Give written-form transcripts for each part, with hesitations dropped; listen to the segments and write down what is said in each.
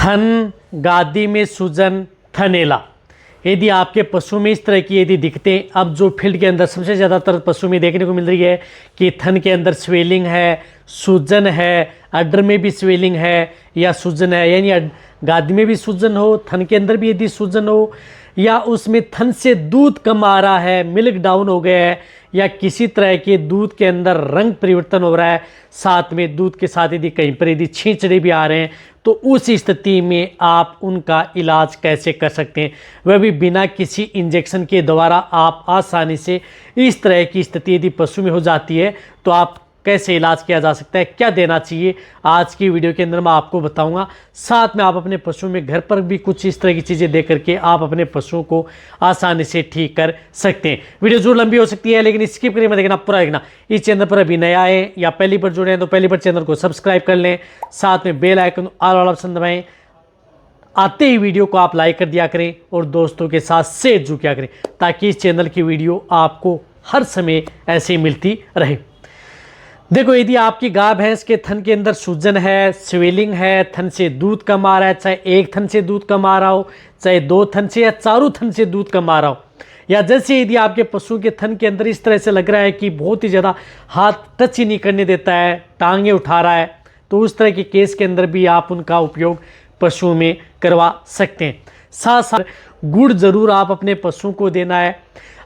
थन, गादी में सूजन, थनैला। यदि आपके पशु में इस तरह की यदि दिखते, अब जो फील्ड के अंदर सबसे ज़्यादातर पशु में देखने को मिल रही है कि थन के अंदर स्वेलिंग है, सूजन है, अड्डर में भी स्वेलिंग है या सूजन है, यानी गादी में भी सूजन हो, थन के अंदर भी यदि सूजन हो, या उसमें थन से दूध कम आ रहा है, मिल्क डाउन हो गया है, या किसी तरह के दूध के अंदर रंग परिवर्तन हो रहा है, साथ में दूध के साथ यदि कहीं पर यदि छींचड़े भी आ रहे हैं, तो उस स्थिति में आप उनका इलाज कैसे कर सकते हैं, वह भी बिना किसी इंजेक्शन के द्वारा। आप आसानी से इस तरह की स्थिति यदि पशु में हो जाती है तो आप कैसे इलाज किया जा सकता है, क्या देना चाहिए, आज की वीडियो के अंदर मैं आपको बताऊंगा। साथ में आप अपने पशु में घर पर भी कुछ इस तरह की चीज़ें दे करके आप अपने पशुओं को आसानी से ठीक कर सकते हैं। वीडियो जरूर लंबी हो सकती है, लेकिन स्किप करके मत देखना, पूरा देखना। इस चैनल पर अभी नया है या पहली बार जुड़े हैं तो पहली बार चैनल को सब्सक्राइब कर लें, साथ में बेल आइकन ऑल वाला ऑप्शन दबाएं। आते ही वीडियो को आप लाइक कर दिया करें और दोस्तों के साथ शेयर जरूर किया करें, ताकि इस चैनल की वीडियो आपको हर समय ऐसे ही मिलती रहे। देखो, यदि आपकी गाय भैंस के थन के अंदर सूजन है, स्वेलिंग है, थन से दूध कम आ रहा है, चाहे एक थन से दूध कम आ रहा हो, चाहे दो थन से या चारों थन से दूध कम आ रहा हो, या जैसे यदि आपके पशु के थन के अंदर इस तरह से लग रहा है कि बहुत ही ज़्यादा हाथ टच ही नहीं करने देता है, टांगे उठा रहा है, तो उस तरह के केस के अंदर भी आप उनका उपयोग पशुओं में करवा सकते हैं। साथ साथ गुड़ जरूर आप अपने पशु को देना है।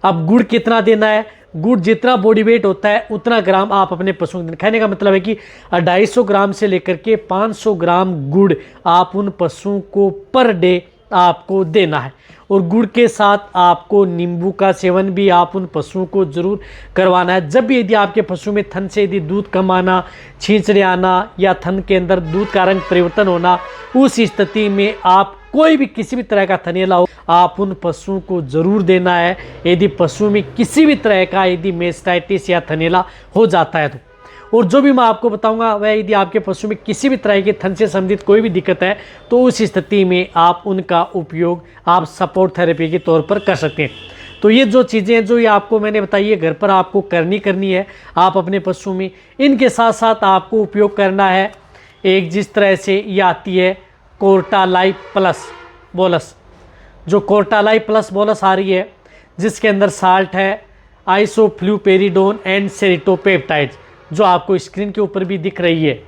अब गुड़ कितना देना है? गुड़ जितना बॉडी वेट होता है उतना ग्राम आप अपने पशुओं को देना। कहने का मतलब है कि 250 ग्राम से लेकर के 500 ग्राम गुड़ आप उन पशुओं को पर डे आपको देना है। और गुड़ के साथ आपको नींबू का सेवन भी आप उन पशुओं को जरूर करवाना है। जब भी यदि आपके पशु में थन से यदि दूध कम आना, छींचड़े आना या थन के अंदर दूध का रंग परिवर्तन होना, उस स्थिति में आप कोई भी किसी भी तरह का थनैला हो, आप उन पशुओं को जरूर देना है। यदि पशु में किसी भी तरह का यदि मेस्टाइटिस या थनैला हो जाता है तो, और जो भी मैं आपको बताऊंगा वह यदि आपके पशु में किसी भी तरह के थन से संबंधित कोई भी दिक्कत है तो उस स्थिति में आप उनका उपयोग आप सपोर्ट थेरेपी के तौर पर कर सकते हैं। तो ये जो चीज़ें हैं जो ये आपको मैंने बताई है घर पर आपको करनी है आप अपने पशु में। इनके साथ साथ आपको उपयोग करना है एक जिस तरह से ये आती है कोर्टालाइफ प्लस बोलस, जो कोर्टालाइफ प्लस बोलस आ रही है जिसके अंदर साल्ट है, आइसोफ्लूपेरिडोन एंड सेरिटोपेप्टाइड्स, जो आपको स्क्रीन के ऊपर भी दिख रही है।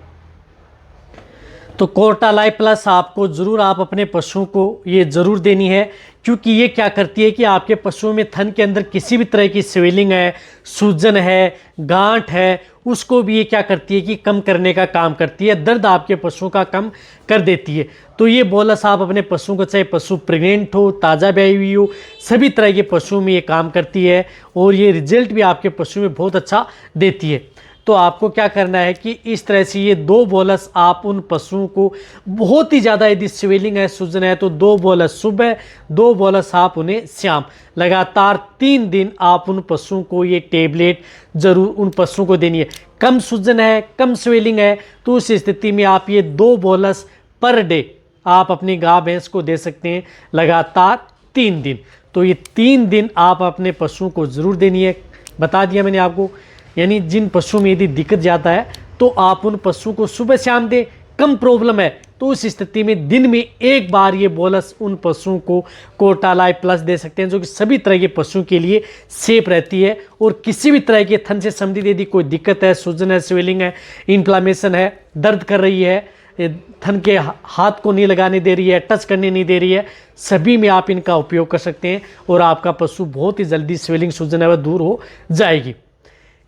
तो कोर्टालाइफ प्लस आपको ज़रूर आप अपने पशुओं को ये ज़रूर देनी है, क्योंकि ये क्या करती है कि आपके पशुओं में थन के अंदर किसी भी तरह की स्वेलिंग है, सूजन है, गांठ है, उसको भी ये क्या करती है कि कम करने का काम करती है, दर्द आपके पशुओं का कम कर देती है। तो ये बोलस आप अपने पशुओं को, चाहे पशु प्रेग्नेंट हो, ताज़ा ब्याई हुई हो, सभी तरह के पशुओं में ये काम करती है और ये रिजल्ट भी आपके पशु में बहुत अच्छा देती है। तो आपको क्या करना है कि इस तरह से ये 2 बोलस आप उन पशुओं को, बहुत ही ज़्यादा यदि स्वेलिंग है, सूजन है, तो 2 बोलस सुबह, 2 बोलस आप उन्हें शाम, लगातार 3 दिन आप उन पशुओं को ये टेबलेट ज़रूर उन पशुओं को देनी है। कम सूजन है, कम स्वेलिंग है, तो उस स्थिति में आप ये 2 बोलस पर डे आप अपनी गाय भैंस को दे सकते हैं, लगातार 3 दिन। तो ये 3 दिन आप अपने पशुओं को ज़रूर देनी है, बता दिया मैंने आपको। यानी जिन पशुओं में यदि दिक्कत जाता है तो आप उन पशुओं को सुबह शाम दें। कम प्रॉब्लम है तो उस स्थिति में दिन में एक बार ये बोलस उन पशुओं को कोर्टालाइफ प्लस दे सकते हैं, जो कि सभी तरह के पशुओं के लिए सेफ रहती है। और किसी भी तरह के थन से संबंधित यदि कोई दिक्कत है, सूजन है, स्वेलिंग है, इन्फ्लामेशन है, दर्द कर रही है, थन के हाथ को नहीं लगाने दे रही है, टच करने नहीं दे रही है, सभी में आप इनका उपयोग कर सकते हैं और आपका पशु बहुत ही जल्दी स्वेलिंग, सूजन है वह दूर हो जाएगी।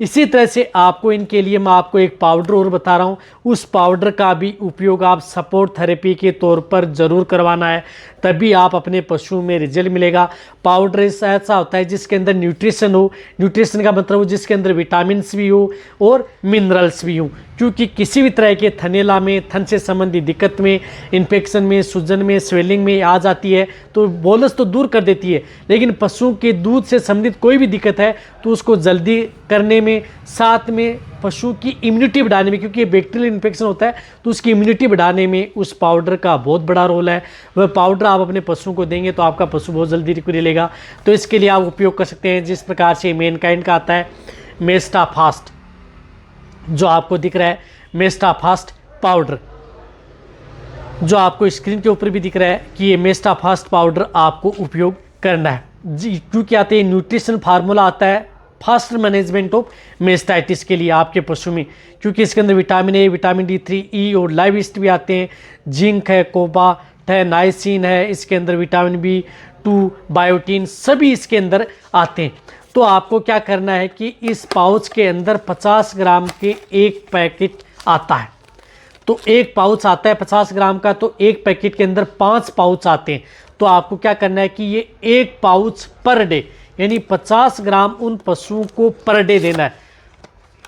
इसी तरह से आपको इनके लिए मैं आपको एक पाउडर और बता रहा हूँ, उस पाउडर का भी उपयोग आप सपोर्ट थेरेपी के तौर पर ज़रूर करवाना है, तभी आप अपने पशु में रिजल्ट मिलेगा। पाउडर ऐसा होता है जिसके अंदर न्यूट्रिशन हो, न्यूट्रिशन का मतलब हो जिसके अंदर विटामिन्स भी हो और मिनरल्स भी हो, क्योंकि किसी भी तरह के थनैला में, थन से संबंधित दिक्कत में, इन्फेक्शन में, सूजन में, स्वेलिंग में आ जाती है तो बोलस तो दूर कर देती है, लेकिन पशुओं के दूध से संबंधित कोई भी दिक्कत है तो उसको जल्दी करने में, साथ में पशु की इम्यूनिटी बढ़ाने में, क्योंकि ये बैक्टीरियल इन्फेक्शन होता है तो उसकी इम्यूनिटी बढ़ाने में उस पाउडर का बहुत बड़ा रोल है। वह पाउडर आप अपने पशुओं को देंगे तो आपका पशु बहुत जल्दी रिकवरी लेगा। तो इसके लिए आप उपयोग कर सकते हैं जिस प्रकार से मैनकाइंड का आता है मेस्टाफास्ट, जो आपको दिख रहा है मेस्टाफास्ट पाउडर, जो आपको स्क्रीन के ऊपर भी दिख रहा है कि ये मेस्टाफास्ट पाउडर आपको उपयोग करना है जी, क्योंकि आते हैं न्यूट्रिशन फार्मूला आता है फास्टर मैनेजमेंट ऑफ मेस्टाइटिस के लिए आपके पशु में, क्योंकि इसके अंदर विटामिन ए, विटामिन D3, ई और लाइव ईस्ट भी आते हैं, जिंक है, कोबाल्ट है, नाइसिन है, इसके अंदर विटामिन B2, बायोटीन सभी इसके अंदर आते हैं। तो आपको क्या करना है कि इस पाउच के अंदर 50 ग्राम के एक पैकेट आता है। तो एक पाउच आता है 50 ग्राम का, तो एक पैकेट के अंदर 5 पाउच आते हैं। तो आपको क्या करना है कि ये एक पाउच पर डे यानी 50 ग्राम उन पशुओं को पर डे देना है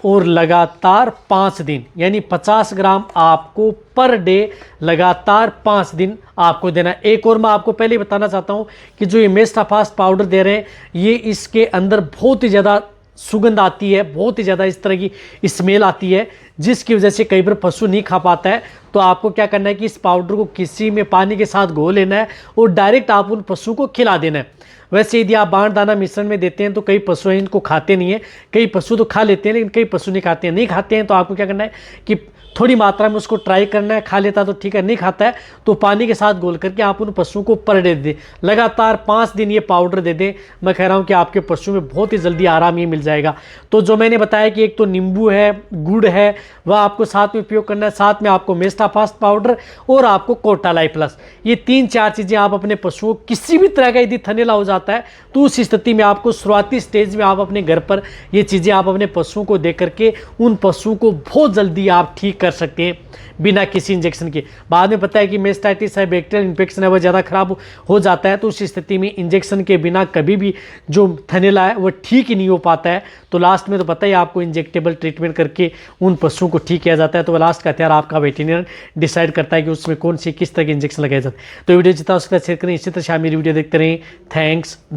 और लगातार 5 दिन, यानी 50 ग्राम आपको पर डे लगातार 5 दिन आपको देना है। एक और मैं आपको पहले ही बताना चाहता हूँ कि जो ये मेस्टाफास्ट पाउडर दे रहे हैं, ये इसके अंदर बहुत ही ज़्यादा सुगंध आती है, बहुत ही ज़्यादा इस तरह की स्मेल आती है, जिसकी वजह से कई बार पशु नहीं खा पाता है। तो आपको क्या करना है कि इस पाउडर को किसी में पानी के साथ घोल लेना है और डायरेक्ट आप उन पशु को खिला देना है। वैसे यदि आप बाण दाना मिश्रण में देते हैं तो कई पशु हैं इनको खाते नहीं है, कई पशु तो खा लेते हैं लेकिन कई पशु नहीं खाते हैं। नहीं खाते हैं तो आपको क्या करना है कि थोड़ी मात्रा में उसको ट्राई करना है, खा लेता तो ठीक है, नहीं खाता है तो पानी के साथ घोल करके आप उन पशुओं को पर डे दे दें, लगातार 5 दिन ये पाउडर दे दें। मैं कह रहा हूँ कि आपके पशु में बहुत ही जल्दी आराम ये मिल जाएगा। तो जो मैंने बताया कि एक तो नींबू है, गुड़ है, वह आपको साथ में उपयोग करना है, साथ में आपको मेस्टाफास्ट पाउडर और आपको कोटालाइफ प्लस, ये 3-4 चीज़ें आप अपने पशुओं किसी भी तरह का यदि थनैला हो जाता है तो उस स्थिति में आपको शुरुआती स्टेज में आप अपने घर पर ये चीज़ें आप अपने पशुओं को दे करके उन पशुओं को बहुत जल्दी आप ठीक कर सकते हैं बिना किसी इंजेक्शन के। बाद में पता है कि मेस्टाइटिस है, बैक्टीरियल इन्फेक्शन है, वह ज़्यादा खराब हो जाता है, तो उस स्थिति में इंजेक्शन के बिना कभी भी जो थनैला है वह ठीक ही नहीं हो पाता है। तो लास्ट में तो पता ही आपको इंजेक्टेबल ट्रीटमेंट करके उन पशुओं को ठीक किया जाता है। तो वह लास्ट का हथियार आपका वेटेरिनरियन डिसाइड करता है कि उसमें कौन सी किस तरह के इंजेक्शन लगाए जाते हैं। तो वीडियो जितना हो सकता है शेयर करें, इसी तरह से आप मेरी वीडियो देखते रहें। थैंक्स।